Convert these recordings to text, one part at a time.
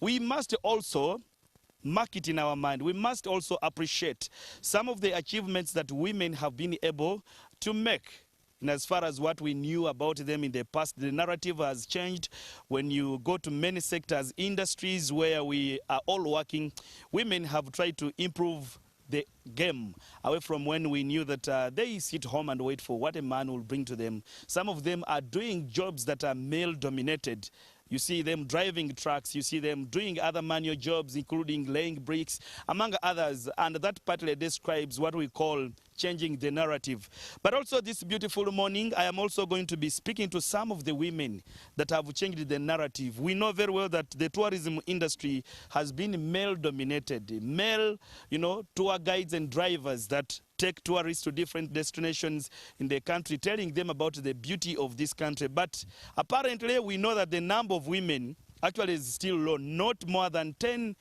we must also mark it in our mind. We must also appreciate some of the achievements that women have been able to make. And as far as what we knew about them in the past, the narrative has changed. When you go to many sectors, industries where we are all working, women have tried to improve the game away from when we knew that they sit home and wait for what a man will bring to them. Some of them are doing jobs that are male dominated. You see them driving trucks, you see them doing other manual jobs, including laying bricks, among others. And that partly describes what we call changing the narrative. But also this beautiful morning, I am also going to be speaking to some of the women that have changed the narrative. We know very well that the tourism industry has been male-dominated. Male, tour guides and drivers that take tourists to different destinations in the country, telling them about the beauty of this country. But apparently, we know that the number of women actually is still low. Not more than 10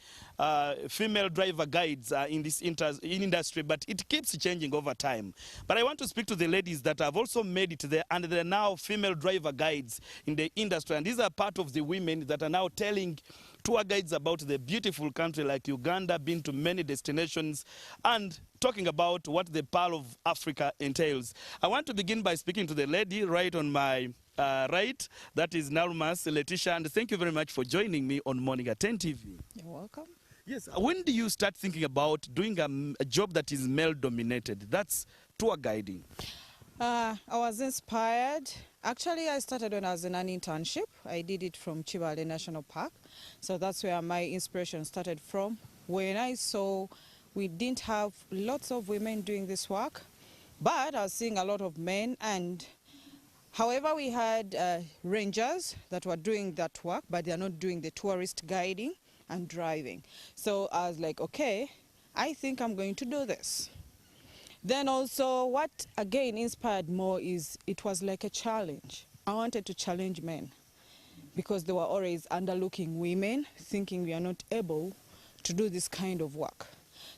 female driver guides in this industry, but it keeps changing over time. But I want to speak to the ladies that have also made it there, and they're now female driver guides in the industry. And these are part of the women that are now telling tour guides about the beautiful country like Uganda, been to many destinations, and talking about what the Pearl of Africa entails. I want to begin by speaking to the lady right on my right. That is Nalmas Letitia, and thank you very much for joining me on Morning at NTV. You're welcome. Yes, when do you start thinking about doing a job that is male-dominated? That's tour guiding. I was inspired. Actually, I started when I was in an internship. I did it from Chibale National Park. So that's where my inspiration started from. When I saw we didn't have lots of women doing this work, but I was seeing a lot of men. And however, we had rangers that were doing that work, but they are not doing the tourist guiding and driving. So I was like, okay, I think I'm going to do this. Then also what again inspired more is it was like a challenge. I wanted to challenge men because they were always underlooking women, thinking we are not able to do this kind of work.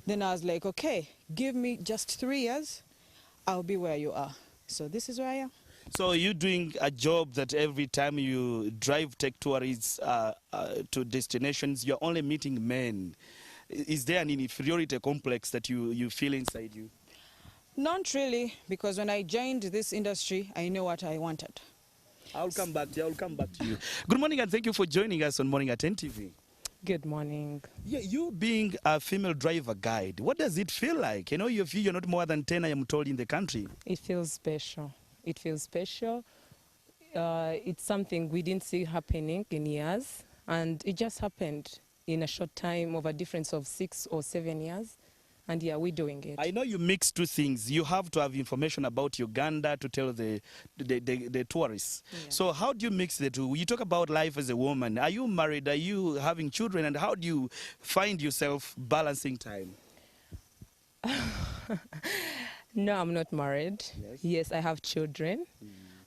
Then I was like, okay, give me just 3 years, I'll be where you are. So this is where I am. So you're doing a job that every time you drive, take tourists to destinations, you're only meeting men. Is there an inferiority complex that you feel inside you? Not really, because when I joined this industry, I knew what I wanted. I'll come back to you. Good morning, and thank you for joining us on Morning at NTV. Good morning. Yeah, you being a female driver guide, what does it feel like? You're not more than 10, I am told, in the country. It feels special. It feels special. It's something we didn't see happening in years, and it just happened in a short time of a difference of 6 or 7 years. And yeah, we're doing it. I know you mix two things. You have to have information about Uganda to tell the tourists. Yeah. So how do you mix the two? You talk about life as a woman. Are you married? Are you having children? And how do you find yourself balancing time? No, I'm not married. Yes, I have children.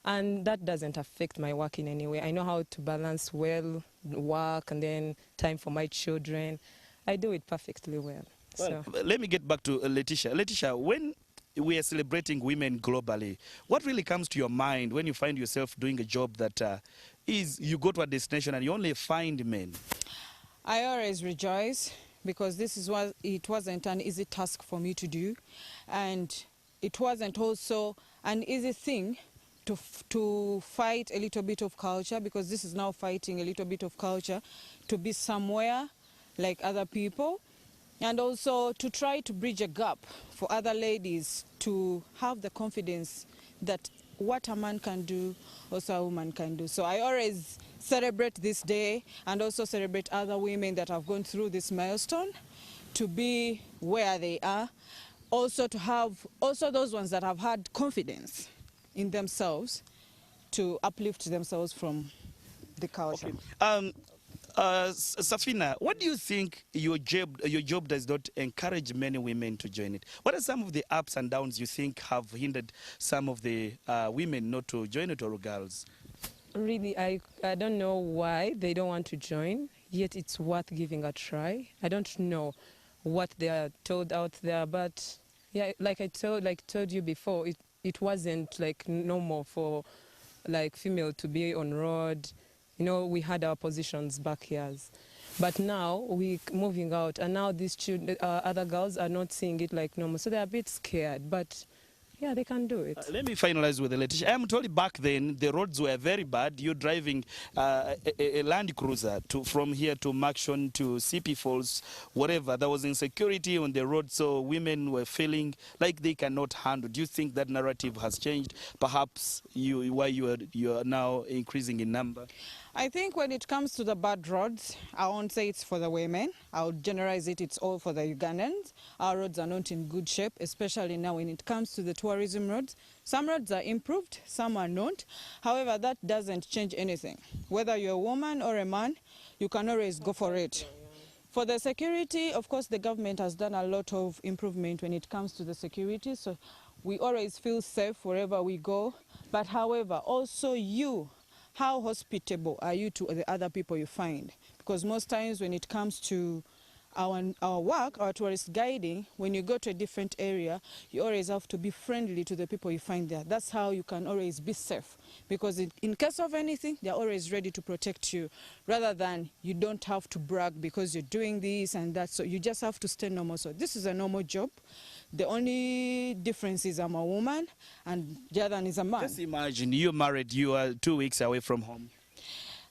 And that doesn't affect my work in any way. I know how to balance well work and then time for my children. I do it perfectly well. Well, let me get back to Letitia. Letitia, when we are celebrating women globally, what really comes to your mind when you find yourself doing a job that is you go to a destination and you only find men? I always rejoice because it wasn't an easy task for me to do, and it wasn't also an easy thing to fight a little bit of culture, because this is now fighting a little bit of culture to be somewhere like other people. And also to try to bridge a gap for other ladies to have the confidence that what a man can do, also a woman can do. So I always celebrate this day and also celebrate other women that have gone through this milestone to be where they are. Also to have those ones that have had confidence in themselves to uplift themselves from the culture. Okay. Safina, what do you think your job does not encourage many women to join it? What are some of the ups and downs you think have hindered some of the women not to join it, or girls? Really, I don't know why they don't want to join, yet it's worth giving a try. I don't know what they are told out there, but yeah, like I told you before, it wasn't like normal for like female to be on road. We had our positions back here. But now we moving out, and now these children, other girls are not seeing it like normal, so they're a bit scared. But yeah, they can do it. Let me finalize with the Letitia. I am told back then the roads were very bad. You're driving a Land Cruiser from here to Maction to CP Falls, whatever. There was insecurity on the road, so women were feeling like they cannot handle. Do you think that narrative has changed? Perhaps why you are now increasing in number? I think when it comes to the bad roads, I won't say it's for the women. I would generalize it, it's all for the Ugandans. Our roads are not in good shape, especially now when it comes to the tourism roads. Some roads are improved, some are not. However, that doesn't change anything. Whether you're a woman or a man, you can always go for it. For the security, of course, the government has done a lot of improvement when it comes to the security, so we always feel safe wherever we go. But however, also how hospitable are you to the other people you find? Because most times when it comes to our work, our tourist guiding, when you go to a different area, you always have to be friendly to the people you find there. That's how you can always be safe. Because in case of anything, they're always ready to protect you, rather than you don't have to brag because you're doing this and that. So you just have to stay normal. So this is a normal job. The only difference is I'm a woman and the other one is a man. Just imagine, you're married, you are 2 weeks away from home.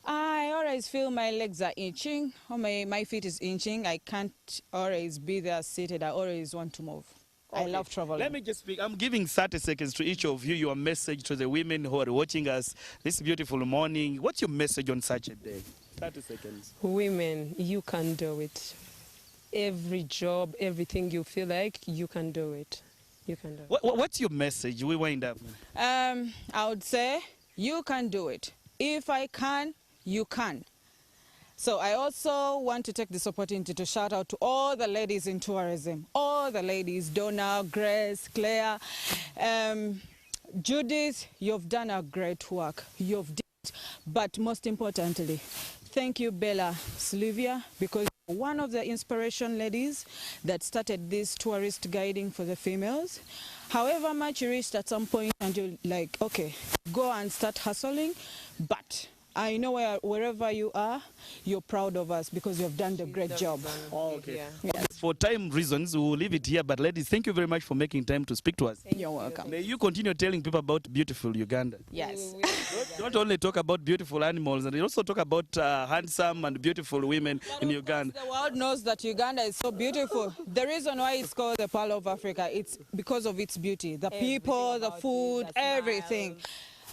I always feel my legs are itching, or my feet is itching. I can't always be there seated. I always want to move. Okay. I love traveling. Let me just speak. I'm giving 30 seconds to each of you, your message to the women who are watching us this beautiful morning. What's your message on such a day? 30 seconds. Women, you can do it. Every job, everything you feel like, you can do it. You can do it. What's your message? We wind up. I would say you can do it. If I can, you can. So I also want to take this opportunity to shout out to all the ladies in tourism. All the ladies, Donna, Grace, Claire, Judith, you've done a great work. You've did it. But most importantly, thank you, Bella Sylvia, because one of the inspiration ladies that started this tourist guiding for the females. However much you reached at some point and you're like, okay, go and start hustling, but I know wherever you are, you're proud of us because you've done the great job. Oh, okay. Yeah. Yes. For time reasons, we'll leave it here. But ladies, thank you very much for making time to speak to us. You're welcome. May you continue telling people about beautiful Uganda. Yes. Don't only talk about beautiful animals, and also talk about handsome and beautiful women in Uganda. The world knows that Uganda is so beautiful. The reason why it's called the Pearl of Africa, it's because of its beauty. The people, the food, everything.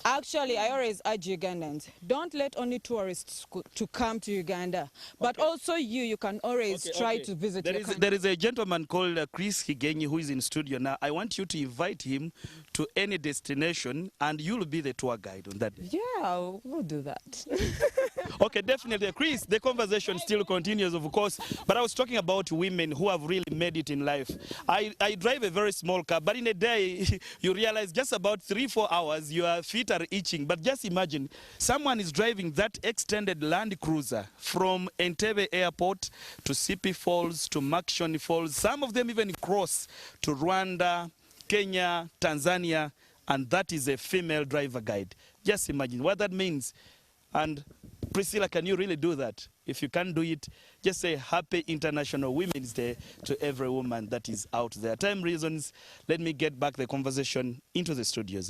Actually, I always urge Ugandans, don't let only tourists to come to Uganda, but also you can always try to visit your country. There is a gentleman called Chris Higenyi who is in studio now. I want you to invite him to any destination, and you'll be the tour guide on that day. Yeah, we'll do that. Okay, definitely. Chris, the conversation still continues, of course, but I was talking about women who have really made it in life. I drive a very small car, but in a day, you realize just about 3-4 hours, your feet are itching. But just imagine, someone is driving that extended Land Cruiser from Entebbe Airport to CP Falls, to Maction Falls. Some of them even cross to Rwanda, Kenya, Tanzania, and that is a female driver guide. Just imagine what that means. And Priscilla, can you really do that? If you can't do it, just say Happy International Women's Day to every woman that is out there. Time reasons, let me get back the conversation into the studios.